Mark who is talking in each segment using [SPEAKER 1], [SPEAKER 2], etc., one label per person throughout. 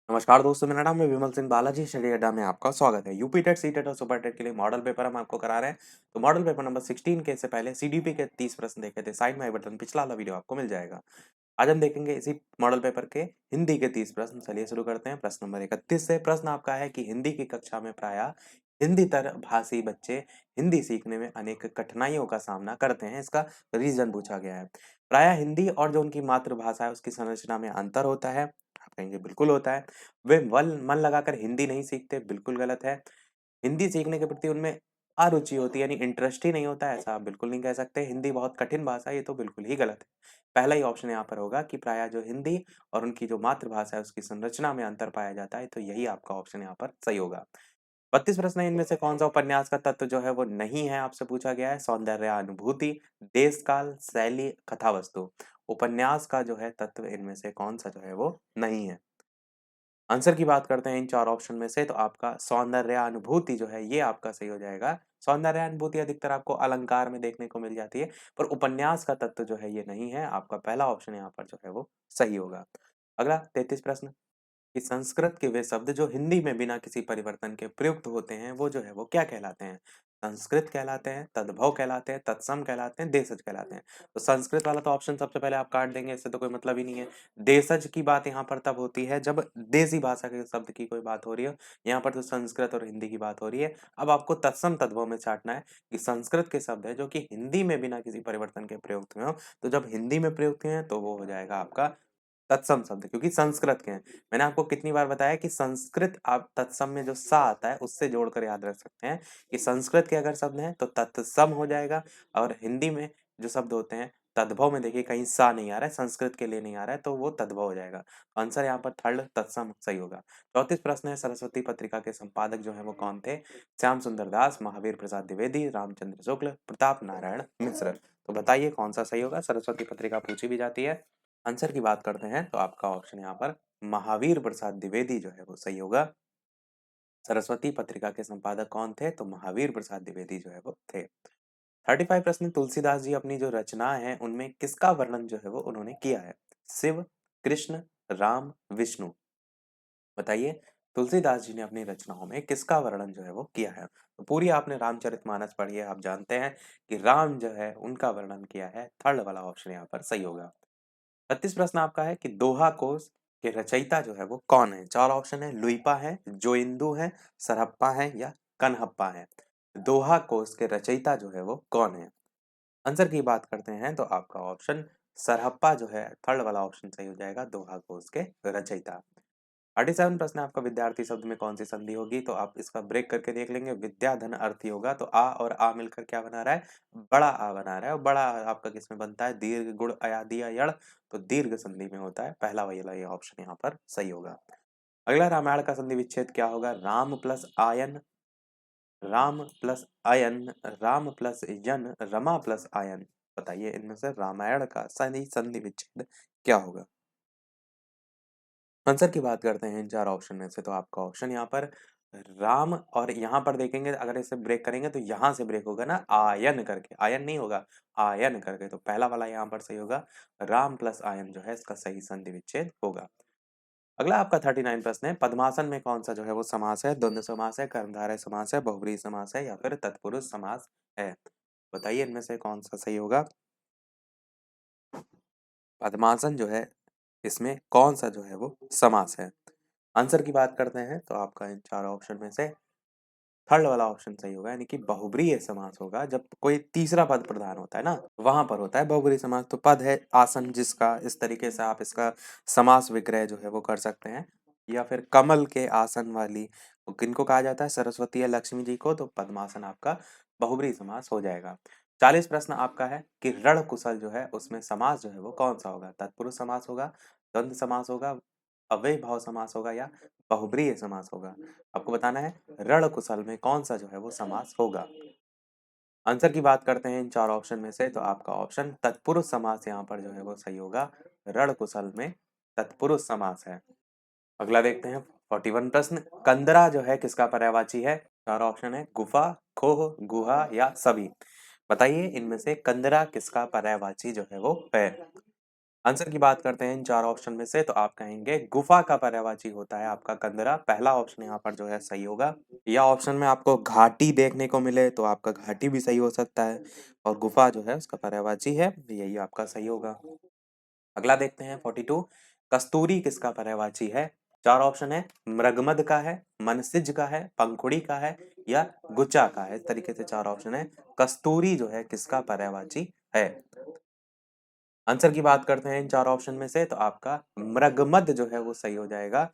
[SPEAKER 1] नमस्कार दोस्तों, मेरा नाम है विमल सिंह बालाजी। स्टडी अड्डा में आपका स्वागत है। यूपी टेट, सी टेट और सुपर टेट के लिए मॉडल पेपर हम आपको करा रहे हैं। तो मॉडल पेपर नंबर 16 के से पहले सीडीपी के 30 प्रश्न देखे थे। साइड में आई बटन पिछला वाला वीडियो आपको मिल जाएगा। आज हम देखेंगे इसी मॉडल पेपर के हिंदी के 30 प्रश्न। चलिए शुरू करते हैं। प्रश्न नंबर 31 से प्रश्न आपका है कि हिंदी की कक्षा में प्रायः हिंदीतर भाषी बच्चे हिंदी सीखने में अनेक कठिनाइयों का सामना करते हैं। इसका रीजन पूछा गया है। प्रायः हिंदी और जो उनकी मातृभाषा है उसकी संरचना में अंतर होता है। आप कहेंगे बिल्कुल होता है। वे मन लगाकर हिंदी नहीं सीखते, बिल्कुल गलत है। हिंदी सीखने के प्रति उनमें अरुचि होती है, यानी इंटरेस्ट ही नहीं होता है, ऐसा आप बिल्कुल नहीं कह सकते। हिंदी बहुत कठिन भाषा है, ये तो बिल्कुल ही गलत है। पहला ही ऑप्शन यहाँ पर होगा कि प्रायः जो हिंदी और उनकी जो मातृभाषा है उसकी संरचना में अंतर पाया जाता है, तो यही आपका ऑप्शन यहाँ पर सही होगा। 32 प्रश्न है, इनमें से कौन सा उपन्यास का तत्व जो है वो नहीं है, आपसे पूछा गया है। सौंदर्यानुभूति, देश काल, शैली, कथा वस्तु। उपन्यास का जो है तत्व इनमें से कौन सा जो है वो नहीं है। आंसर की बात करते हैं इन चार ऑप्शन में से, तो आपका सौंदर्यानुभूति जो है ये आपका सही हो जाएगा। सौंदर्यानुभूति अधिकतर आपको अलंकार में देखने को मिल जाती है, पर उपन्यास का तत्व जो है ये नहीं है। आपका पहला ऑप्शन यहाँ पर जो है वो सही होगा। अगला 33 प्रश्न कि संस्कृत के वे शब्द जो हिंदी में बिना किसी परिवर्तन के प्रयुक्त होते हैं वो जो है वो क्या कहलाते हैं। संस्कृत कहलाते हैं, तद्भव कहलाते हैं, तत्सम कहलाते हैं, देशज कहलाते हैं। तो संस्कृत वाला तो ऑप्शन सबसे पहले आप काट देंगे, इससे तो कोई मतलब ही नहीं है। देशज की बात यहाँ पर तब होती है जब देसी भाषा के शब्द की कोई बात हो रही हो। यहाँ पर तो संस्कृत और हिंदी की बात हो रही है। अब आपको तत्सम तद्भव में छांटना है कि संस्कृत के शब्द है जो कि हिंदी में बिना किसी परिवर्तन के प्रयुक्त में हो, तो जब हिंदी में प्रयुक्त हुए हैं तो वो हो जाएगा आपका तत्सम शब्द, क्योंकि संस्कृत के हैं। मैंने आपको कितनी बार बताया कि संस्कृत आप तत्सम में जो सा आता है उससे जोड़कर याद रख सकते हैं कि संस्कृत के अगर शब्द हैं तो तत्सम हो जाएगा, और हिंदी में जो शब्द होते हैं तद्भव में देखिए कहीं सा नहीं आ रहा है, संस्कृत के लिए नहीं आ रहा है, तो वो तद्भव हो जाएगा। आंसर यहाँ पर थर्ड तत्सम सही होगा। 34 प्रश्न है, सरस्वती पत्रिका के संपादक जो है वो कौन थे। श्याम सुंदर दास, महावीर प्रसाद द्विवेदी, रामचंद्र शुक्ल, प्रताप नारायण मिश्र। तो बताइए कौन सा सही होगा। सरस्वती पत्रिका पूछी भी जाती है। आंसर की बात करते हैं तो आपका ऑप्शन यहाँ पर महावीर प्रसाद द्विवेदी जो है वो सही होगा। सरस्वती पत्रिका के संपादक कौन थे, तो महावीर प्रसाद द्विवेदी जो है वो थे। 35 प्रश्न, तुलसीदास जी अपनी जो रचना है उनमें किसका वर्णन जो है वो उन्होंने किया है। शिव, कृष्ण, राम, विष्णु। बताइए तुलसीदास जी ने अपनी रचनाओं में किसका वर्णन जो है वो किया है। तो पूरी आपने रामचरितमानस पढ़ी है, आप जानते हैं कि राम जो है उनका वर्णन किया है। थर्ड वाला ऑप्शन यहाँ पर सही होगा। 36 प्रश्न आपका है कि दोहा कोश के रचयिता जो है वो कौन है। चार ऑप्शन है, लुइपा है, जोइंदू है, सरहप्पा है या कनहप्पा है। दोहा कोश के रचयिता जो है वो कौन है। आंसर की बात करते हैं तो आपका ऑप्शन सरहप्पा जो है थर्ड वाला ऑप्शन सही हो जाएगा, दोहा कोश के रचयिता। 37 प्रश्न है आपका, विद्यार्थी शब्द में कौन सी संधि होगी। तो आप इसका ब्रेक करके देख लेंगे। विद्या धन अर्थी होगा, तो आ और आ मिलकर क्या बना रहा है, बड़ा आ बना रहा है। और बड़ा आ आपका किस में बनता है, दीर्घ गुण अयादि या यड़, तो दीर्घ संधि में होता है। पहला वाला ये ऑप्शन यहाँ पर सही होगा। अगला, रामायण का संधि विच्छेद क्या होगा। राम प्लस आयन, राम प्लस अयन, राम प्लस यन, रमा प्लस आयन। बताइए इनमें से रामायण का संधि संधि विच्छेद क्या होगा। आंसर की बात करते हैं इन चार ऑप्शन में से, तो आपका ऑप्शन यहाँ पर राम, और यहाँ पर देखेंगे अगर इसे ब्रेक करेंगे तो यहाँ से ब्रेक होगा ना, आयन करके, आयन नहीं होगा, आयन करके। तो पहला वाला यहाँ पर सही होगा। राम प्लस आयन जो है इसका सही संधि विच्छेद होगा। अगला आपका 39 प्रश्न है, पद्मासन में कौन सा जो है वो समास है। द्वंद्व समास है, कर्मधारय समास है, बहुब्रीहि समास है या फिर तत्पुरुष समास है। बताइए इनमें से कौन सा सही होगा। पद्मासन जो है इसमें कौन सा जो है वो समास है। आंसर की बात करते हैं तो आपका इन चार ऑप्शन में से थर्ड वाला ऑप्शन सही होगा, यानी कि बहुब्रीहि समास होगा। जब कोई तीसरा पद प्रधान होता है ना, वहां पर होता है बहुब्रीहि समास। तो पद है आसन जिसका, इस तरीके से आप इसका समास विग्रह जो है वो कर सकते हैं। या फिर कमल के आसन वाली, किनको कहा जाता है, सरस्वती या लक्ष्मी जी को, तो पद्मासन आपका बहुब्रीहि समास हो जाएगा। 40 प्रश्न आपका है कि रण कुशल जो है उसमें समास जो है वो कौन सा होगा। तत्पुरुष समास होगा, द्वंद्व समास होगा, अव्ययी भाव समास होगा या बहुब्रीहि समास होगा। आपको बताना है रण कुशल में कौन सा जो है वो समास होगा। आंसर की बात करते हैं इन चार ऑप्शन में से, तो आपका ऑप्शन तत्पुरुष समास यहाँ पर जो है वो सही होगा। रण कुशल में तत्पुरुष समास है। अगला देखते हैं 41 प्रश्न, कंदरा जो है किसका पर्यायवाची है। चार ऑप्शन है, गुफा, खोह, गुहा या सभी। बताइए इनमें से कंदरा किसका पर्यायवाची जो है वो है। आंसर की बात करते हैं इन चार ऑप्शन में से, तो आप कहेंगे गुफा का पर्यायवाची होता है आपका कंदरा। पहला ऑप्शन यहाँ पर जो है सही होगा। या ऑप्शन में आपको घाटी देखने को मिले तो आपका घाटी भी सही हो सकता है, और गुफा जो है उसका पर्यायवाची है, यही आपका सही होगा। अगला देखते हैं 42। कस्तूरी किसका पर्यायवाची है? चार ऑप्शन है, मृगमद का है, मनसिज का है, पंखुड़ी का है, या गुचा का है। इस तरीके से चार ऑप्शन है। कस्तूरी जो है किसका पर्यायवाची है? आंसर की बात करते हैं इन चार ऑप्शन में से, तो आपका मृगमद जो है वो सही हो जाएगा।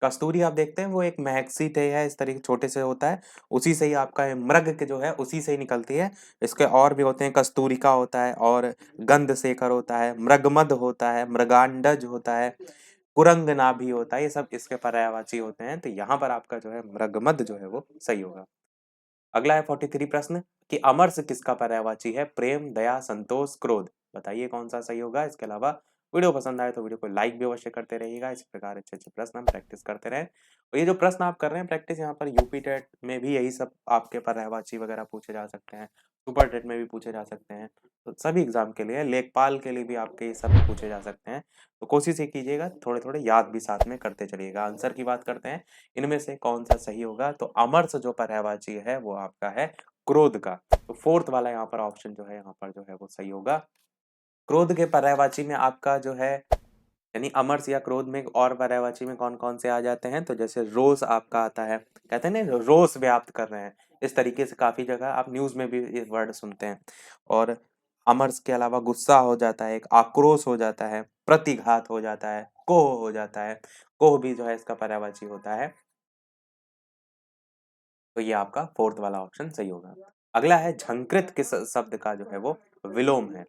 [SPEAKER 1] कस्तूरी आप देखते हैं वो एक महक सी टे है, इस तरीके छोटे से होता है, उसी से ही आपका ये मृग के जो है उसी से ही निकलती है। इसके और भी होते हैं, कस्तूरिका होता है, और गंध शेखर होता है, मृगमद होता है, मृगांडज होता है, कुरंगनाभि होता है, ये सब इसके पर्यायवाची होते हैं। तो यहाँ पर आपका जो है मृगमद जो है वो सही होगा। अगला है 43 प्रश्न कि अमरस किसका पर्यायवाची है? प्रेम, दया, संतोष, क्रोध। बताइए कौन सा सही होगा। इसके अलावा वीडियो पसंद आए तो वीडियो को लाइक भी अवश्य करते रहिएगा। इसी प्रकार अच्छे अच्छे प्रश्न हम प्रैक्टिस करते रहें। और ये जो प्रश्न आप कर रहे हैं प्रैक्टिस, यहाँ पर यूपी टेट में भी यही सब आपके पर्यायवाची वगैरह पूछे जा सकते हैं, सुपर टेट में भी पूछे जा सकते हैं। तो सभी एग्जाम के लिए, लेखपाल के लिए भी आपके ये सब पूछे जा सकते हैं। तो कोशिश ये कीजिएगा थोड़े थोड़े याद भी साथ में करते चलिएगा। आंसर की बात करते हैं, इनमें से कौन सा सही होगा। तो अमरस जो पर्यायवाची है वो आपका है क्रोध का। तो फोर्थ वाला यहाँ पर ऑप्शन जो है यहाँ पर जो है वो सही होगा। क्रोध के पर्यायवाची में आपका जो है, यानी अमरस या क्रोध में और पर्यायवाची में कौन कौन से आ जाते हैं, तो जैसे रोष आपका आता है, कहते हैं ना रोष व्याप्त कर रहे हैं, इस तरीके से काफी जगह आप न्यूज में भी ये वर्ड सुनते हैं। और अमरस के अलावा गुस्सा हो जाता है, एक आक्रोश हो जाता है, प्रतिघात हो जाता है, कोह हो जाता है। कोह भी जो है इसका पर्यायवाची होता है। तो ये आपका फोर्थ वाला ऑप्शन सही होगा। अगला है झंकृत किस शब्द का जो है वो विलोम है?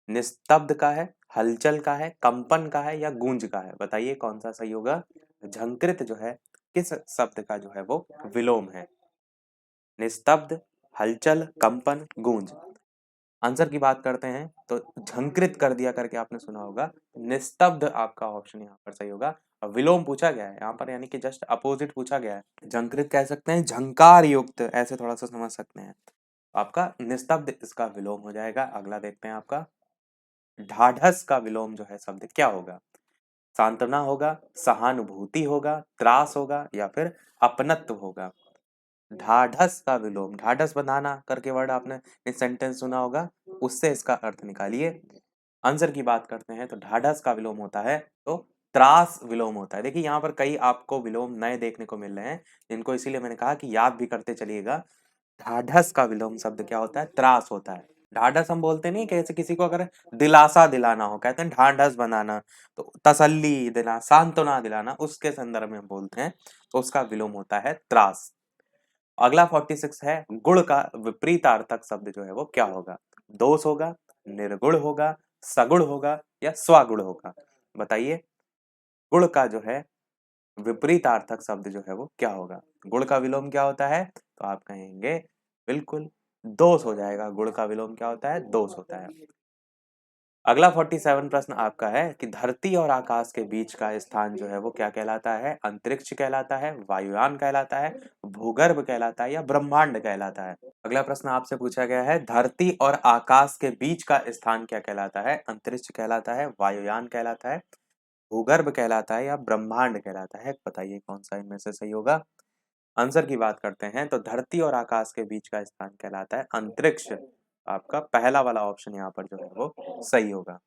[SPEAKER 1] निस्तब्ध का है, हलचल का है, कंपन का है, या गूंज का है। बताइए कौन सा सही होगा। झंकृत जो है किस शब्द का जो है वो विलोम है? निस्तब्ध, हलचल, कंपन, गूंज। आंसर की बात करते हैं तो झंकृत कर दिया करके आपने सुना होगा, निस्तब्ध आपका ऑप्शन यहाँ पर सही होगा। और विलोम पूछा गया है यहाँ पर, यानी कि जस्ट अपोजिट पूछा गया है। झंकृत कह सकते हैं झंकार युक्त, ऐसे थोड़ा सा समझ सकते हैं। आपका निस्तब्ध इसका विलोम हो जाएगा। अगला देखते हैं आपका, ढाढ़स का विलोम जो है शब्द क्या होगा? सांत्वना होगा, सहानुभूति होगा, त्रास होगा, या फिर अपनत्व होगा। ढाढ़स का विलोम, ढाढ़स बंधाना करके वर्ड आपने सेंटेंस सुना होगा, उससे इसका अर्थ निकालिए। आंसर की बात करते हैं तो ढाढ़स का विलोम होता है तो त्रास विलोम होता है। देखिए यहाँ पर कई आपको विलोम नए देखने को मिल रहे हैं, जिनको इसीलिए मैंने कहा कि याद भी करते चलिएगा। ढाढ़स का विलोम शब्द क्या होता है? त्रास होता है। ढाढ़स हम बोलते नहीं, कैसे किसी को अगर दिलासा दिलाना हो, कहते हैं ढाढ़स बनाना, तो तसल्ली दिलाना, सांत्वना दिलाना, उसके संदर्भ में हम बोलते हैं, तो उसका विलोम होता है त्रास। अगला 46 है, गुण का विपरीतार्थक शब्द जो है वो क्या होगा? दोष होगा, निर्गुण होगा, सगुण होगा, या स्वगुण होगा। बताइए गुण का जो है विपरीतार्थक शब्द जो है वो क्या होगा? गुण का विलोम क्या होता है? तो आप कहेंगे बिल्कुल दोष हो जाएगा। गुण का विलोम क्या होता है? दोष होता है। अगला 47 प्रश्न आपका है कि धरती और आकाश के बीच का स्थान जो है वो क्या कहलाता है? अंतरिक्ष कहलाता है, वायुयान कहलाता है, भूगर्भ कहलाता है, या ब्रह्मांड कहलाता है। अगला प्रश्न आपसे पूछा गया है, धरती और आकाश के बीच का स्थान क्या कहलाता है? अंतरिक्ष कहलाता है, वायुयान कहलाता है, भूगर्भ कहलाता है, या ब्रह्मांड कहलाता है। बताइए कौन सा इनमें से सही होगा। आंसर की बात करते हैं तो धरती और आकाश के बीच का स्थान कहलाता है अंतरिक्ष। आपका पहला वाला ऑप्शन यहाँ पर जो है वो सही होगा।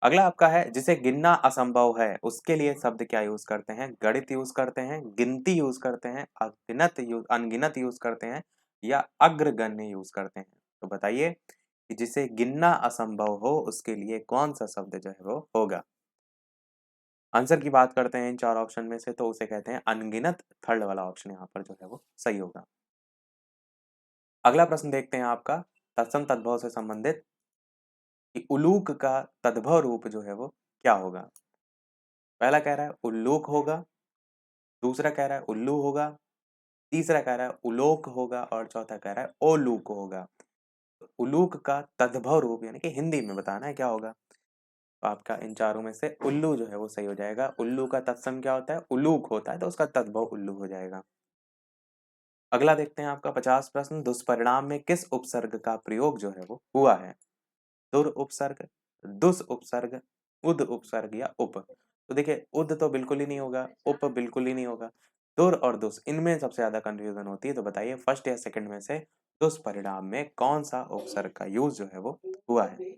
[SPEAKER 1] अगला आपका है, जिसे गिनना असंभव है उसके लिए शब्द क्या यूज करते हैं? गणित यूज करते हैं, गिनती यूज करते हैं, अनगिनत यूज करते हैं, या अग्रगण्य यूज करते हैं। तो बताइए कि जिसे गिनना असंभव हो उसके लिए कौन सा शब्द जो है वो होगा। आंसर की बात करते हैं इन चार ऑप्शन में से, तो उसे कहते हैं अनगिनत। थर्ड वाला ऑप्शन यहाँ पर जो है वो सही होगा। अगला प्रश्न देखते हैं आपका तत्सम तद्भव से संबंधित, कि उलूक का तद्भव रूप जो है वो क्या होगा। पहला कह रहा है उल्लूक होगा, दूसरा कह रहा है उल्लू होगा, तीसरा कह रहा है उलोक होगा, और चौथा कह रहा है ओलूक होगा। तो उलूक का तद्भव रूप यानी कि हिंदी में बताना है क्या होगा। तो आपका इन चारों में से उल्लू जो है वो सही हो जाएगा। उल्लू का तत्सम क्या होता है? उलूक होता है, तो उसका तद्भव उल्लू हो जाएगा। अगला देखते हैं आपका 50 प्रश्न, दुष्परिणाम में किस उपसर्ग का प्रयोग जो है वो हुआ है? दुर उपसर्ग, दुस उपसर्ग, उद उपसर्ग या उप। तो देखिए उद तो बिल्कुल ही नहीं होगा, उप बिल्कुल ही नहीं होगा, दुर और दुस इनमें सबसे ज्यादा कंफ्यूजन होती है। तो बताइए फर्स्ट या सेकंड में से दुष्परिणाम में कौन सा उपसर्ग का यूज जो है वो हुआ है।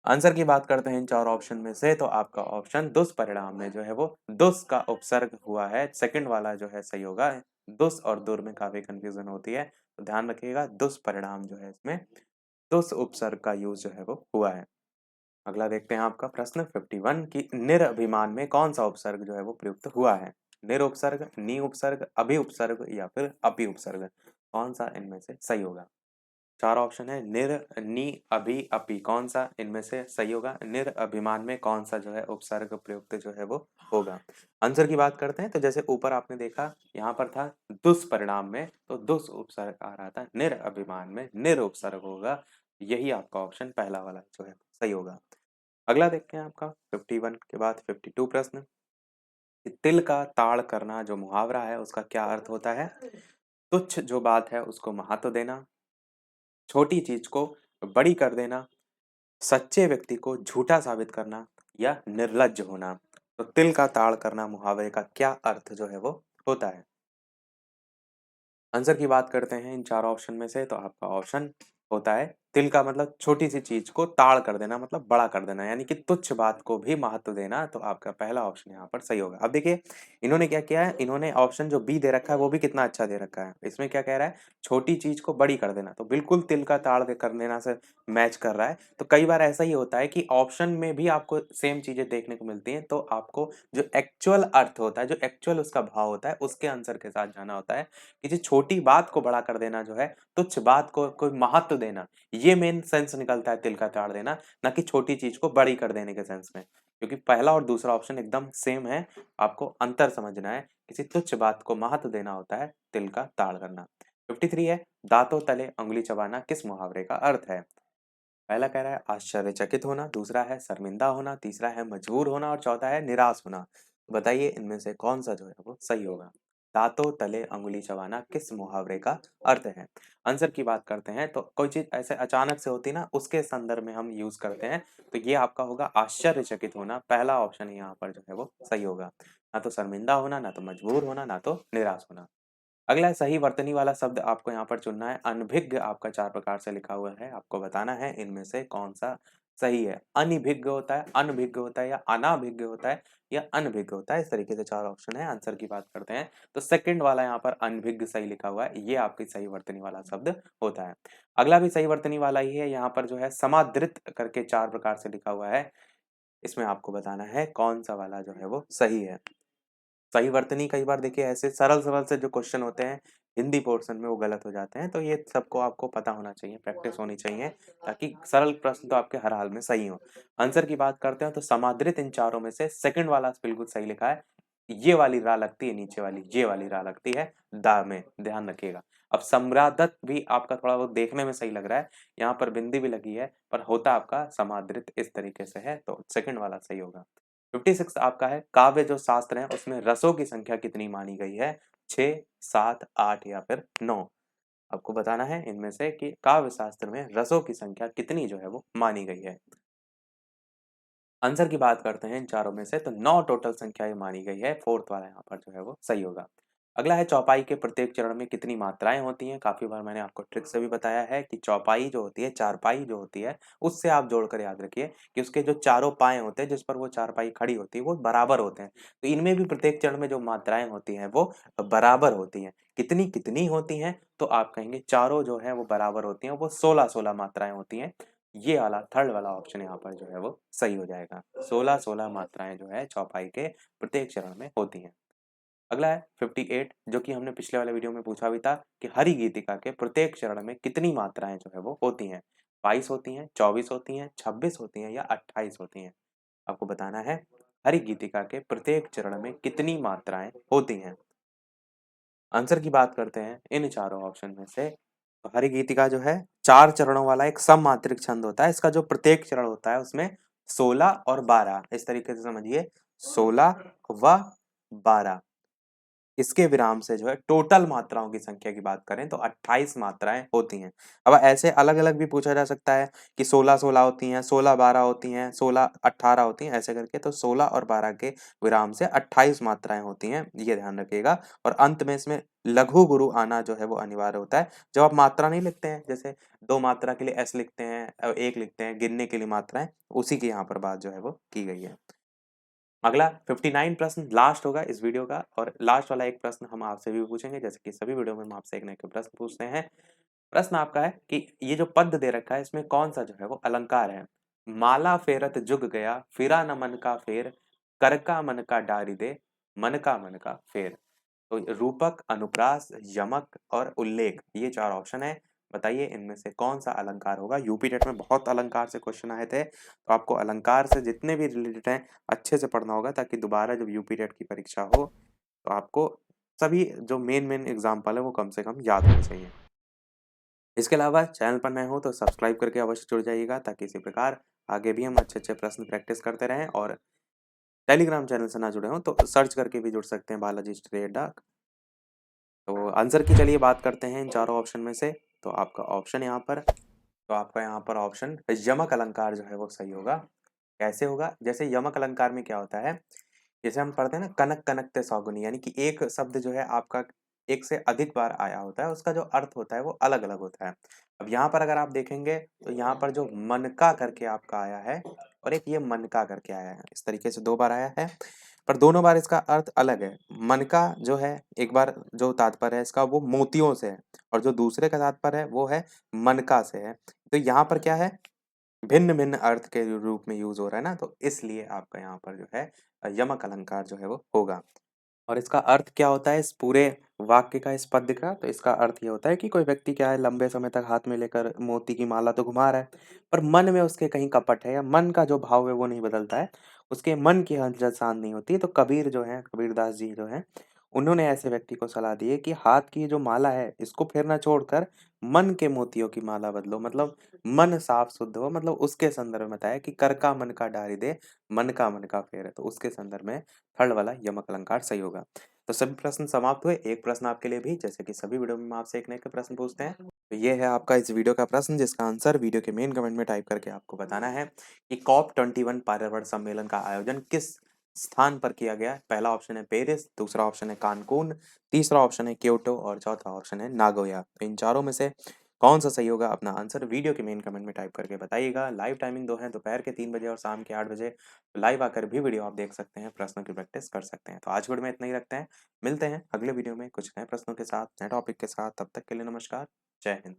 [SPEAKER 1] आंसर की बात करते हैं इन चार ऑप्शन में से, तो आपका ऑप्शन दुष्परिणाम में जो है वो दुस का उपसर्ग हुआ है, सेकंड वाला जो है सही होगा। दुस और दुर में काफी कंफ्यूजन होती है, तो ध्यान रखिएगा दुष्परिणाम जो है इसमें दुस उपसर्ग का यूज जो है वो हुआ है। अगला देखते हैं आपका प्रश्न 51 की निरभिमान में कौन सा उपसर्ग जो है वो प्रयुक्त हुआ है। निर उपसर्ग, नी उपसर्ग, अभि उपसर्ग या फिर अपि उपसर्ग, कौन सा इनमें से सही होगा। चार ऑप्शन है निर, नी, अभि, अपि, कौन सा इनमें से सही होगा। निर अभिमान में कौन सा जो है उपसर्ग प्रयुक्त जो है वो होगा। आंसर की बात करते हैं तो जैसे ऊपर आपने देखा यहाँ पर था दुष्परिणाम में, तो दुष् उपसर्ग आ रहा था, निर अभिमान में निर उपसर्ग होगा। यही आपका ऑप्शन पहला वाला जो है सही होगा। अगला देखते हैं आपका 51 के बाद 52 प्रश्न। तिल का ताड़ करना जो मुहावरा है उसका क्या अर्थ होता है। तुच्छ जो बात है उसको महत्व देना, छोटी चीज को बड़ी कर देना, सच्चे व्यक्ति को झूठा साबित करना या निर्लज्ज होना। तो तिल का ताड़ करना मुहावरे का क्या अर्थ जो है वो होता है। आंसर की बात करते हैं इन चार ऑप्शन में से, तो आपका ऑप्शन होता है तिल का मतलब छोटी सी चीज को ताड़ कर देना, मतलब बड़ा कर देना, यानी कि तुच्छ बात को भी महत्व देना। तो आपका पहला ऑप्शन यहाँ पर सही होगा। अब देखिए इन्होंने क्या किया है, इन्होंने ऑप्शन जो बी दे रखा है वो भी कितना अच्छा दे रखा है। इसमें क्या कह रहा है, छोटी चीज को बड़ी कर देना, तो बिल्कुल तिल का ताड़ कर देना से मैच कर रहा है। तो कई बार ऐसा ही होता है कि ऑप्शन में भी आपको सेम चीजें देखने को मिलती हैं, तो आपको जो एक्चुअल अर्थ होता है, जो एक्चुअल उसका भाव होता है, उसके आंसर के साथ जाना होता है। किसी छोटी बात को बड़ा कर देना जो है, तुच्छ बात को कोई महत्व देना, ये मेन सेंस निकलता है तिल का ताड़ देना, ना कि छोटी चीज को बड़ी कर देने के सेंस में। क्योंकि पहला और दूसरा ऑप्शन एकदम सेम है, आपको अंतर समझना है। किसी तुच्छ बात को महत्व देना होता है तिल का ताड़ करना। 53 है, दांतों तले अंगुली चबाना किस मुहावरे का अर्थ है। पहला कह रहा है आश्चर्यचकित होना, दूसरा है शर्मिंदा होना, तीसरा है मजबूर होना और चौथा है निराश होना। बताइए इनमें से कौन सा जो है वो सही होगा। दांतों तले अंगुली चबाना किस मुहावरे का अर्थ है। आंसर की बात करते हैं तो कोई चीज ऐसे अचानक से होती ना, उसके संदर्भ में हम यूज करते हैं। तो ये आपका होगा आश्चर्यचकित होना, पहला ऑप्शन यहाँ पर जो है वो सही होगा। ना तो शर्मिंदा होना, ना तो मजबूर होना, ना तो निराश होना। अगला है सही वर्तनी वाला शब्द आपको यहाँ पर चुनना है। अनभिज्ञ आपका चार प्रकार से लिखा हुआ है, आपको बताना है इनमें से कौन सा सही है। अनिभिज्ञ होता है, अनभिज्ञ होता है या अनाभिज्ञ होता है या अनभिज्ञ होता है। इस तरीके से चार ऑप्शन है। आंसर की बात करते हैं तो सेकंड वाला यहाँ पर अनभिज्ञ सही लिखा हुआ है, ये आपकी सही वर्तनी वाला शब्द होता है। अगला भी सही वर्तनी वाला ही है, यहाँ पर जो है समादृत करके चार प्रकार से लिखा हुआ है। इसमें आपको बताना है कौन सा वाला जो है वो सही है। सही वर्तनी कई बार देखिए ऐसे सरल-सरल से जो क्वेश्चन होते हैं हिंदी पोर्शन में वो गलत हो जाते हैं, तो ये सबको आपको पता होना चाहिए, प्रैक्टिस होनी चाहिए, ताकि सरल प्रश्न तो आपके हर हाल में सही हो। आंसर की बात करते हैं तो समादृत इन चारों में से सेकंड वाला बिल्कुल सही लिखा है। ये वाली रा लगती है नीचे वाली, ये वाली रा लगती है दा में, ध्यान रखिएगा। अब सम्रादत भी आपका थोड़ा बहुत देखने में सही लग रहा है, यहाँ पर बिंदी भी लगी है, पर होता आपका समादृत इस तरीके से है, तो सेकंड वाला सही होगा। 56 आपका है काव्य जो शास्त्र है उसमें रसों की संख्या कितनी मानी गई है। 6, 7, 8 या फिर 9। आपको बताना है इनमें से कि काव्य शास्त्र में रसों की संख्या कितनी जो है वो मानी गई है। आंसर की बात करते हैं इन चारों में से, तो 9 टोटल संख्या ये मानी गई है। फोर्थ वाला यहाँ पर जो है वो सही होगा। अगला है चौपाई के प्रत्येक चरण में कितनी मात्राएं होती हैं। काफी बार मैंने आपको ट्रिक से भी बताया है कि चौपाई जो होती है, चारपाई जो होती है, उससे आप जोड़कर याद रखिए कि उसके जो चारों पाए होते हैं जिस पर वो चारपाई खड़ी होती है वो बराबर होते हैं। तो इनमें भी प्रत्येक चरण में जो मात्राएं होती हैं वो बराबर होती हैं। कितनी कितनी होती हैं, तो आप कहेंगे चारों जो है वो बराबर होती हैं, वो 16-16 मात्राएं होती हैं। ये वाला थर्ड वाला ऑप्शन यहाँ पर जो है वो सही हो जाएगा। 16-16 मात्राएं जो है चौपाई के प्रत्येक चरण में होती हैं। अगला है 58 जो कि हमने पिछले वाले वीडियो में पूछा भी था कि हरि गीतिका के प्रत्येक चरण में कितनी मात्राएं जो है वो होती हैं। 22 होती हैं, 24 होती हैं, 26 होती हैं या 28 होती हैं। आपको बताना है हरि गीतिका के प्रत्येक चरण में कितनी मात्राएं होती हैं। आंसर की बात करते हैं इन चारों ऑप्शन में से, तो हरि गीतिका जो है चार चरणों वाला एक सममात्रिक छंद होता है। इसका जो प्रत्येक चरण होता है उसमें 16 और 12 इस तरीके से समझिए, 16 व 12। इसके विराम से जो है टोटल मात्राओं की संख्या की बात करें तो 28 मात्राएं होती हैं। अब ऐसे अलग-अलग भी पूछा जा सकता है कि 16-16 होती हैं, 16-12 होती हैं, 16-18 होती हैं, ऐसे करके तो 16 और 12 के विराम से 28 मात्राएं होती हैं, ये ध्यान रखिएगा। और अंत में इसमें लघु गुरु आना जो है वो अनिवार्य होता है। जब आप मात्रा नहीं लिखते हैं, जैसे 2 मात्रा के लिए एस लिखते हैं, 1 लिखते हैं, गिनने के लिए मात्राएं, उसी की यहाँ पर बात जो है वो की गई है। अगला 59 प्रश्न लास्ट होगा इस वीडियो का, और लास्ट वाला एक प्रश्न हम आपसे भी पूछेंगे, जैसे कि सभी वीडियो में हम आपसे एक ना एक प्रश्न पूछते हैं। प्रश्न आपका है कि ये जो पद दे रखा है इसमें कौन सा जो है वो अलंकार है? माला फेरत जुग गया, फिरा न मन का फेर, कर का मन का डारी दे, मन का फेर। तो रूपक, अनुप्रास, यमक और उल्लेख, ये 4 ऑप्शन है। बताइए इनमें से कौन-सा अलंकार होगा? यूपी टेट में बहुत अलंकार से क्वेश्चन आए थे, तो आपको अलंकार से जितने भी रिलेटेड हैं, अच्छे से पढ़ना होगा ताकि दोबारा जब यूपी टेट की परीक्षा हो, तो आपको सभी जो मेन एग्ज़ाम्पल है वो कम से कम याद होने चाहिए। इसके अलावा चैनल पर नए हो तो सब्सक्राइब करके अवश्य जुड़ जाइएगा ताकि इसी प्रकार आगे भी हम अच्छे-अच्छे प्रश्न प्रैक्टिस करते रहें, और टेलीग्राम चैनल से ना जुड़े हों तो सर्च करके भी जुड़ सकते हैं बालाजी स्टडी अड्डा। तो आंसर की चलिए बात करते हैं इन चारों ऑप्शन में से। तो आपका ऑप्शन यहाँ पर तो आपका यहाँ पर ऑप्शन यमक अलंकार जो है वो सही होगा। कैसे होगा? जैसे यमक अलंकार में क्या होता है, जैसे हम पढ़ते हैं ना, कनक कनकते सौगुनी, यानी कि एक शब्द जो है आपका एक से अधिक बार आया होता है, उसका जो अर्थ होता है वो अलग-अलग होता है। अब यहाँ पर अगर आप देखेंगे तो यहाँ पर जो मनका करके आपका आया है और एक ये मनका करके आया है, इस तरीके से 2 बार आया है, पर दोनों बार इसका अर्थ अलग है। मनका जो है, एक बार जो तात्पर्य है इसका वो मोतियों से है, और जो दूसरे का तात्पर्य है वो है मनका से है। तो यहाँ पर क्या है, भिन्न-भिन्न अर्थ के रूप में यूज़ हो रहा है ना, तो इसलिए आपका यहाँ पर जो है यमक अलंकार जो है वो होगा। और इसका अर्थ क्या होता है इस पूरे वाक्य का, इस पद्य का? तो इसका अर्थ ये होता है कि कोई व्यक्ति क्या है, लंबे समय तक हाथ में लेकर मोती की माला तो घुमा रहा है, पर मन में उसके कहीं कपट है, या मन का जो भाव है वो नहीं बदलता है, उसके मन की हलचल शांत नहीं होती है। तो कबीर जो हैं, कबीरदास जी जो हैं, उन्होंने ऐसे व्यक्ति को सलाह दी है कि हाथ की जो माला है इसको फेरना छोड़कर मन के मोतियों की माला बदलो, मतलब मन साफ शुद्ध हो, मतलब उसके संदर्भ में बताया कि कर का मन का डारी दे, मन का फेर है, तो उसके संदर्भ में थर्ड वाला यमक अलंकार सही होगा। तो सभी प्रश्न समाप्त हुए। एक प्रश्न आपके लिए भी, जैसे कि सभी वीडियो में हम आपसे एक ना एक प्रश्न पूछते हैं। तो ये है आपका इस वीडियो का प्रश्न, जिसका आंसर वीडियो के मेन कमेंट में टाइप करके आपको बताना है कि कॉप 21 पर्यावरण सम्मेलन का आयोजन किस स्थान पर किया गया? पहला ऑप्शन है पेरिस, दूसरा ऑप्शन है कानकून, तीसरा ऑप्शन है क्योटो और चौथा ऑप्शन है नागोया। तो इन चारों में से कौन सा सही होगा? अपना आंसर वीडियो के मेन कमेंट में टाइप करके बताइएगा। लाइव टाइमिंग 2 है, दोपहर के 3 बजे और शाम के 8 बजे। लाइव आकर भी वीडियो आप देख सकते हैं, प्रश्नों की प्रैक्टिस कर सकते हैं। तो आज वीडियो में इतना ही रखते हैं। मिलते हैं अगले वीडियो में कुछ नए प्रश्नों के साथ, नए टॉपिक के साथ। तब तक के लिए नमस्कार। जय हिंद।